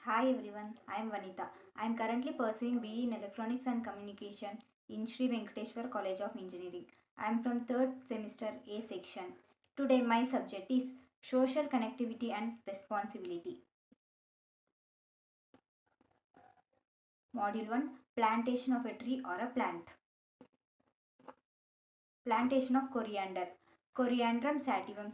Hi everyone, I am Vanita. I am currently pursuing BE in Electronics and Communication in Sri Venkateshwar College of Engineering. I am from 3rd semester A section. Today my subject is Social Connectivity and Responsibility. Module 1, Plantation of a tree or a plant. Plantation of coriander. Coriandrum sativum,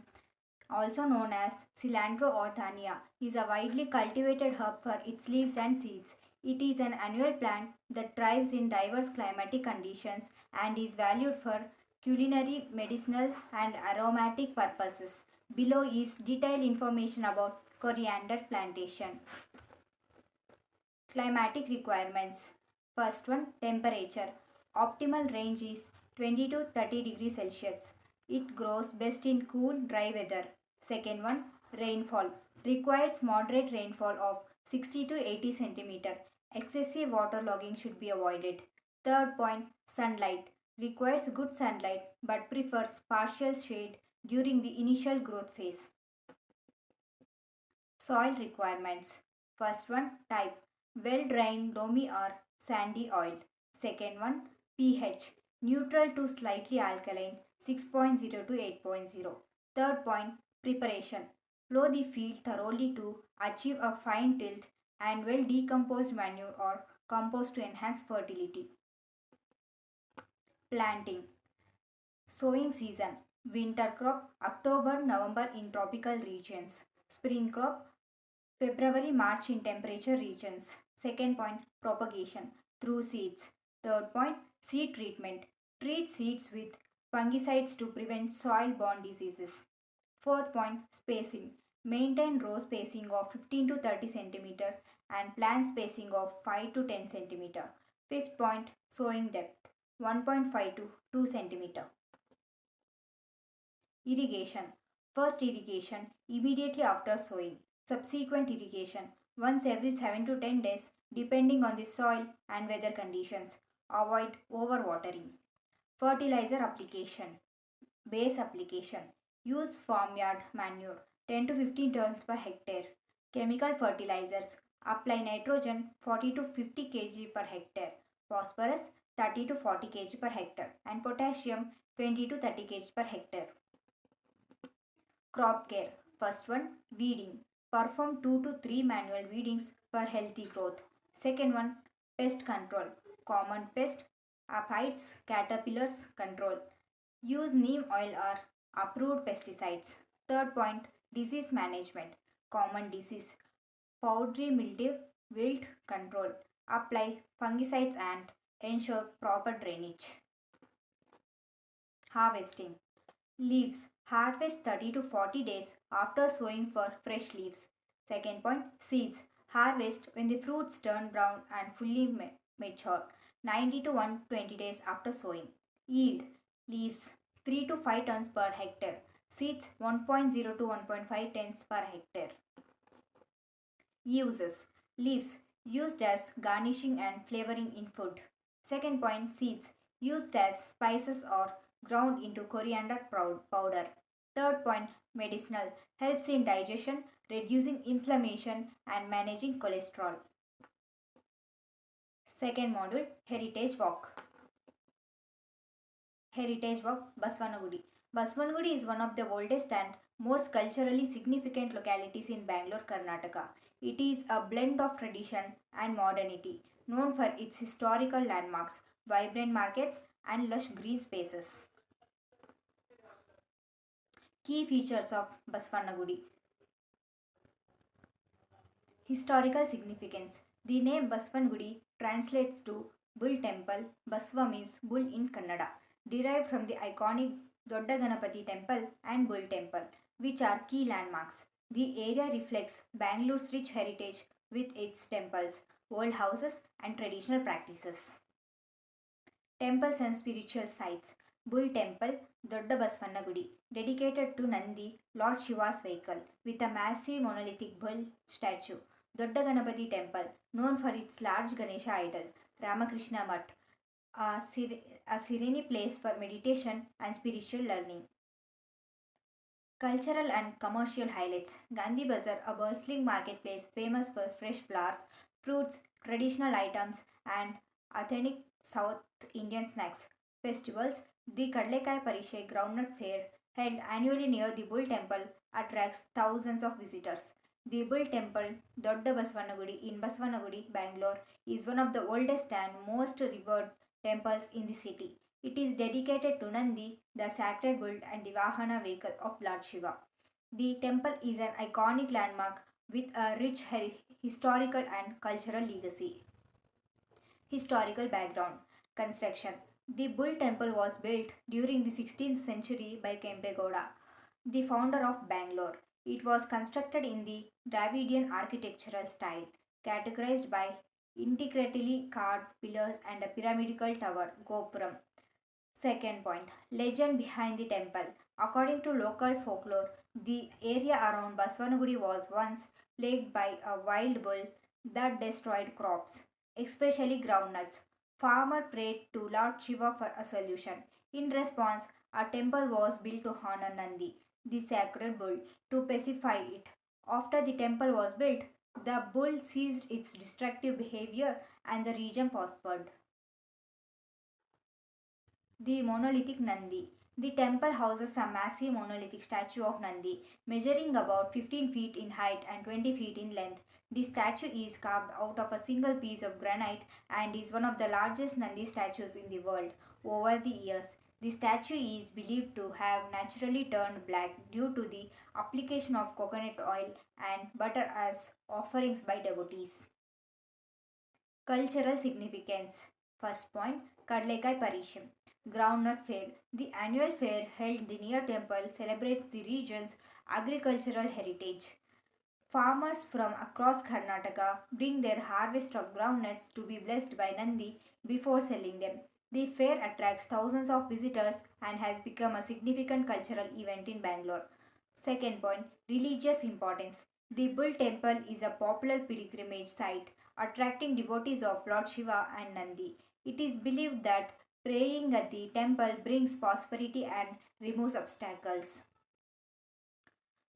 also known as Cilantro or Dhania, is a widely cultivated herb for its leaves and seeds. It is an annual plant that thrives in diverse climatic conditions and is valued for culinary, medicinal, and aromatic purposes. Below is detailed information about coriander plantation. Climatic requirements. First one, temperature. Optimal range is 20 to 30 degrees Celsius. It grows best in cool, dry weather. Second one, rainfall. Requires moderate rainfall of 60 to 80 centimeter. Excessive waterlogging should be avoided. Third point, sunlight. Requires good sunlight but prefers partial shade during the initial growth phase. Soil requirements. First one, type well drained loamy or sandy oil. Second one, pH neutral to slightly alkaline 6.0 to 8.0. Third point, preparation. Plow the field thoroughly to achieve a fine tilth and well decomposed manure or compost to enhance fertility. Planting. Sowing season. Winter crop October November in tropical regions. Spring crop February March in temperature regions. Second point, propagation through seeds. Third point, seed treatment. Treat seeds with fungicides to prevent soil borne diseases. Fourth point, spacing. Maintain row spacing of 15 to 30 centimeter and plant spacing of 5 to 10 centimeter. Fifth point, sowing depth 1.5 to 2 centimeter. Irrigation. First irrigation immediately after sowing. Subsequent irrigation once every 7 to 10 days depending on the soil and weather conditions. Avoid overwatering. Fertilizer application. Base application. Use farmyard manure 10 to 15 tons per hectare. Chemical fertilizers. Apply nitrogen 40 to 50 kg per hectare. Phosphorus 30 to 40 kg per hectare and potassium 20 to 30 kg per hectare. Crop care. First one, weeding. Perform 2 to 3 manual weedings for healthy growth. Second one, pest control. Common pest, aphids, caterpillars control. Use neem oil or approved pesticides. Third point, disease management. Common disease, powdery mildew, wilt control. Apply fungicides and ensure proper drainage. Harvesting. Leaves. Harvest 30 to 40 days after sowing for fresh leaves. Second point, seeds. Harvest when the fruits turn brown and fully mature. 90 to 120 days after sowing. Yield. Leaves 3 to 5 tons per hectare. Seeds 1.0 to 1.5 tons per hectare. Uses. Leaves used as garnishing and flavoring in food. Second point, seeds used as spices or ground into coriander powder. Third point, medicinal helps in digestion, reducing inflammation and managing cholesterol. Second module, Heritage Walk. Heritage Walk, Baswanagudi. Baswanagudi is one of the oldest and most culturally significant localities in Bangalore, Karnataka. It is a blend of tradition and modernity, known for its historical landmarks, vibrant markets, and lush green spaces. Key features of Baswanagudi. Historical significance. The name Baswanagudi translates to Bull Temple. Baswa means bull in Kannada, derived from the iconic Dodda Ganapati Temple and Bull Temple, which are key landmarks. The area reflects Bangalore's rich heritage with its temples, old houses, and traditional practices. Temples and spiritual sites. Bull Temple, Dodda Basvannagudi, dedicated to Nandi, Lord Shiva's vehicle, with a massive monolithic bull statue. Dodda Ganapati Temple, known for its large Ganesha idol. Ramakrishna Mutt, a serene place for meditation and spiritual learning. Cultural and commercial highlights. Gandhi Bazaar, a bustling marketplace famous for fresh flowers, fruits, traditional items, and authentic South Indian snacks. Festivals. The Kadlekai Parishe Groundnut Fair, held annually near the Bull Temple, attracts thousands of visitors. The Bull Temple, Dodda Basvanagudi in Basvanagudi, Bangalore, is one of the oldest and most revered temples in the city. It is dedicated to Nandi, the sacred bull and the Vahana vehicle of Lord Shiva. The temple is an iconic landmark with a rich historical and cultural legacy. Historical background. Construction. The Bull Temple was built during the 16th century by Kempegowda, the founder of Bangalore. It was constructed in the Dravidian architectural style, categorized by intricately carved pillars and a pyramidal tower, Gopuram. Second point, legend behind the temple. According to local folklore, the area around Baswanagudi was once plagued by a wild bull that destroyed crops, especially groundnuts. Farmer prayed to Lord Shiva for a solution. In response, a temple was built to honor Nandi, the sacred bull, to pacify it. After the temple was built, the bull ceased its destructive behavior and the region prospered. The monolithic Nandi. The temple houses a massive monolithic statue of Nandi, measuring about 15 feet in height and 20 feet in length. The statue is carved out of a single piece of granite and is one of the largest Nandi statues in the world. Over the years, the statue is believed to have naturally turned black due to the application of coconut oil and butter as offerings by devotees. Cultural significance. First point, Kadlekai Parisham. Groundnut Fair. The annual fair held near temple celebrates the region's agricultural heritage. Farmers from across Karnataka bring their harvest of groundnuts to be blessed by Nandi before selling them. The fair attracts thousands of visitors and has become a significant cultural event in Bangalore. Second point, religious importance. The Bull Temple is a popular pilgrimage site, attracting devotees of Lord Shiva and Nandi. It is believed that praying at the temple brings prosperity and removes obstacles.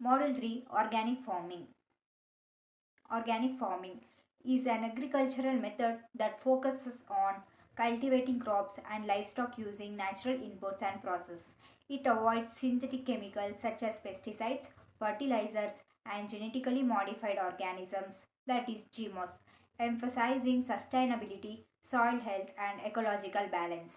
Model 3, Organic Farming. Organic farming is an agricultural method that focuses on cultivating crops and livestock using natural inputs and process. It avoids synthetic chemicals such as pesticides, fertilizers, and genetically modified organisms, that is GMOs, emphasizing sustainability, soil health, and ecological balance.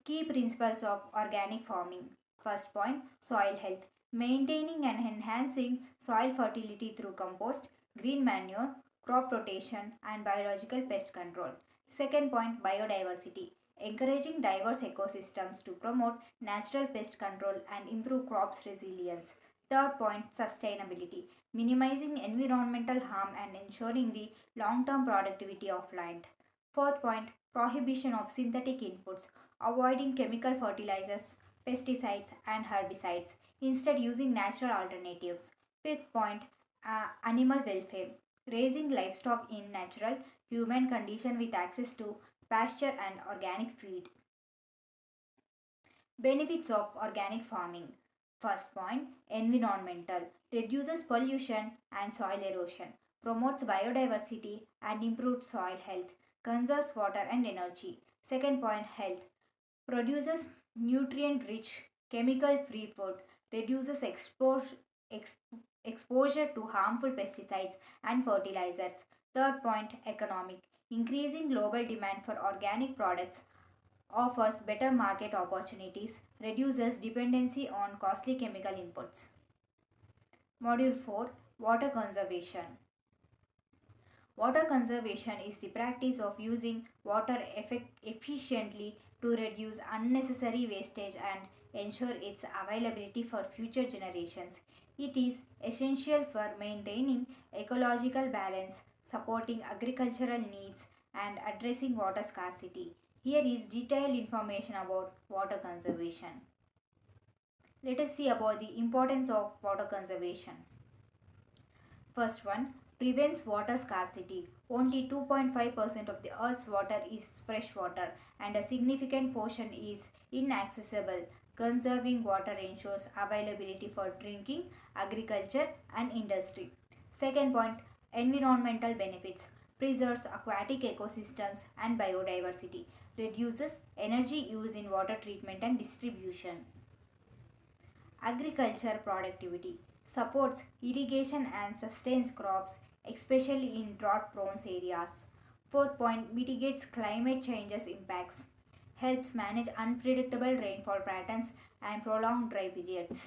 Key principles of organic farming. First point, soil health. Maintaining and enhancing soil fertility through compost, green manure, crop rotation, and biological pest control. Second point, biodiversity. Encouraging diverse ecosystems to promote natural pest control and improve crops resilience. Third point, sustainability. Minimizing environmental harm and ensuring the long term productivity of land. Fourth point, prohibition of synthetic inputs, avoiding chemical fertilizers, pesticides, and herbicides, instead, using natural alternatives. Fifth point, animal welfare, raising livestock in natural, human condition with access to pasture and organic feed. Benefits of organic farming. First point, environmental, reduces pollution and soil erosion, promotes biodiversity and improves soil health, conserves water and energy. Second point, health, produces nutrient rich, chemical free food, reduces ex- exposure to harmful pesticides and fertilizers. Third point, economic, increasing global demand for organic products offers better market opportunities, reduces dependency on costly chemical inputs. Module 4, Water Conservation. Water conservation is the practice of using water efficiently to reduce unnecessary wastage and ensure its availability for future generations. It is essential for maintaining ecological balance, supporting agricultural needs, and addressing water scarcity. Here is detailed information about water conservation. Let us see about the importance of water conservation. First one, prevents water scarcity. Only 2.5% of the earth's water is fresh water and a significant portion is inaccessible. Conserving water ensures availability for drinking, agriculture, and industry. Second point, environmental benefits. Preserves aquatic ecosystems and biodiversity. Reduces energy use in water treatment and distribution. Agriculture productivity. Supports irrigation and sustains crops, especially in drought prone areas. Fourth point, mitigates climate changes impacts. Helps manage unpredictable rainfall patterns and prolonged dry periods.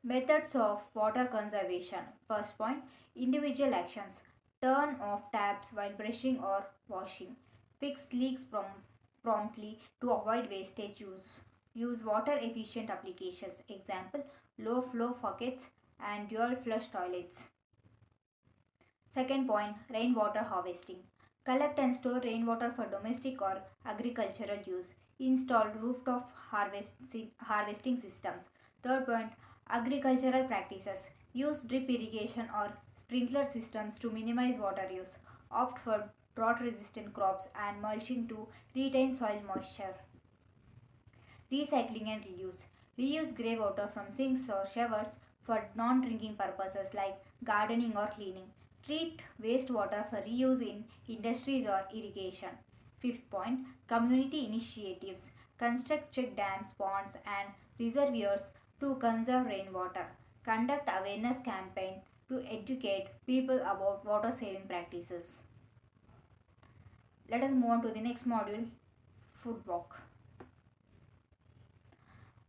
Methods of water conservation. First point, individual actions. Turn off taps while brushing or washing. Fix leaks promptly to avoid wastage use. Use water efficient applications. Example, low flow faucets and dual flush toilets. Second point, rainwater harvesting. Collect and store rainwater for domestic or agricultural use. Install rooftop harvesting systems. Third point, agricultural practices. Use drip irrigation or sprinkler systems to minimize water use. Opt for drought resistant crops and mulching to retain soil moisture. Recycling and reuse. Reuse grey water from sinks or showers for non drinking purposes like gardening or cleaning. Treat wastewater for reuse in industries or irrigation. Fifth point, community initiatives. Construct check dams, ponds, and reservoirs to conserve rainwater. Conduct awareness campaign to educate people about water saving practices. Let us move on to the next module, food walk.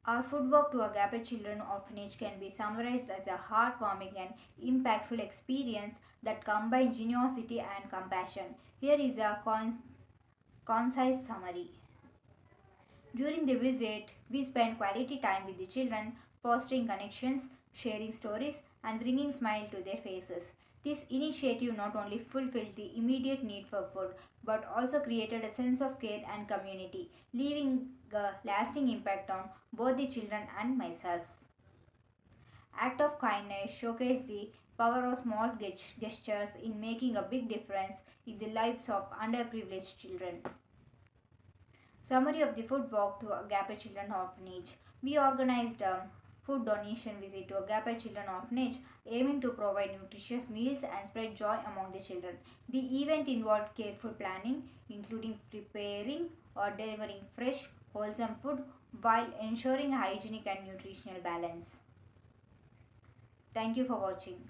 Our food walk to Agape Children Orphanage can be summarized as a heartwarming and impactful experience that combines generosity and compassion. Here is a concise summary. During the visit, we spent quality time with the children, fostering connections, sharing stories, and bringing smile to their faces. This initiative not only fulfilled the immediate need for food but also created a sense of care and community, leaving a lasting impact on both the children and myself. Act of kindness showcase the power of small gestures in making a big difference in the lives of underprivileged children. Summary of the food walk to Agape Children Orphanage. We organized a food donation visit to Agape Children Orphanage aiming to provide nutritious meals and spread joy among the children. The event involved careful planning, including preparing or delivering fresh, wholesome food while ensuring hygienic and nutritional balance. Thank you for watching.